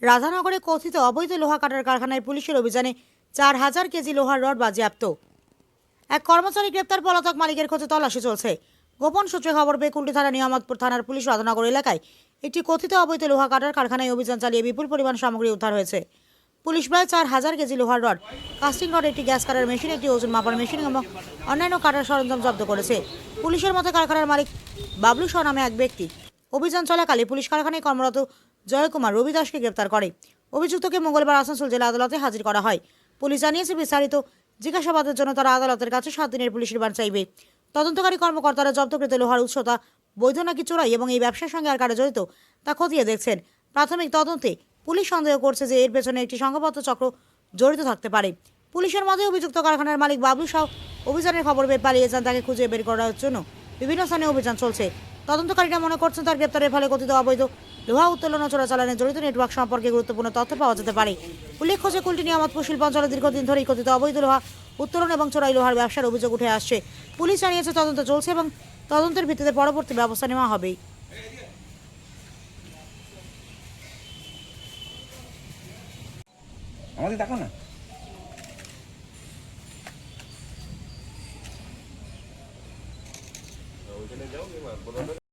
রাধানগরে কথিত অবৈধ লোহা কাটার কারখানায় পুলিশের অভিযানে 4,000 কেজি লোহার রড বাজেয়াপ্ত। এক কর্মচারী গ্রেপ্তার, পলাতক মালিকের খোঁজে তল্লাশি চলছে। গোপন সূত্রে খবর পেয়ে কুলটি থানা নিয়ামতপুর থানার পুলিশ রাধানগর এলাকায় একটি কথিত অবৈধ লোহা কাটার কারখানায় অভিযান চালিয়ে বিপুল পরিমাণ সামগ্রী উদ্ধার হয়েছে। পুলিশ প্রায় 4,000 কেজি লোহার রড, কাস্টিং রড, একটি গ্যাস কাটার মেশিন, একটি ওজন মাপার মেশিন এবং অন্যান্য কাটার সরঞ্জাম জব্দ করেছে। পুলিশের মতে কারখানার মালিক বাবলু শাহ নামে এক ব্যক্তি। অভিযান চলাকালে পুলিশ কারখানায় কর্মরত জয়কুমার রবি দাসকে গ্রেপ্তার করে। অভিযুক্তকে মঙ্গলবার আসানসোল জেলা আদালতে হাজির করা হয়। পুলিশ জানিয়েছে, বিস্তারিত জিজ্ঞাসাবাদের জন্য তারা আদালতের কাছে 7 দিনের পুলিশ রিমান্ড চাইবে। তদন্তকারী কর্মকর্তারা জব্দকৃত লোহার উৎসতা বৈধ নাকি চোরাই এবং এই ব্যবসার সঙ্গে আর কারা জড়িত তা খতিয়ে দেখছেন। প্রাথমিক তদন্তে পুলিশ সন্দেহ করছে যে এর পেছনে একটি সংঘবদ্ধ চক্র জড়িত থাকতে পারে। পুলিশের মতে অভিযুক্ত কারখানার মালিক বাবলু শাহ অভিযানের খবর পেয়ে পালিয়ে যান। তাকে খুঁজে বের করার জন্য বিভিন্ন স্থানে অভিযান চলছে। তদন্তকারীরা মনে করছেন তার গ্রেপ্তারের ফলে কথিত অবৈধ লোহা উত্তোলন ও চোরাচালানে জড়িত নেটওয়ার্ক সম্পর্কে গুরুত্বপূর্ণ তথ্য পাওয়া যেতে পারে। উল্লেখ্য যে কুলটি নিয়ামতপুর শিল্পাঞ্চলে দীর্ঘদিন ধরেই কথিত অবৈধ লোহা উত্তোলন এবং চোরাই লোহার ব্যবসার অভিযোগ উঠে আসছে। পুলিশ জানিয়েছে তদন্ত চলছে এবং তদন্তের ভিত্তিতে পরবর্তী ব্যবস্থা নেওয়া হবে। আমাদের দেখো না ওইখানে যাও,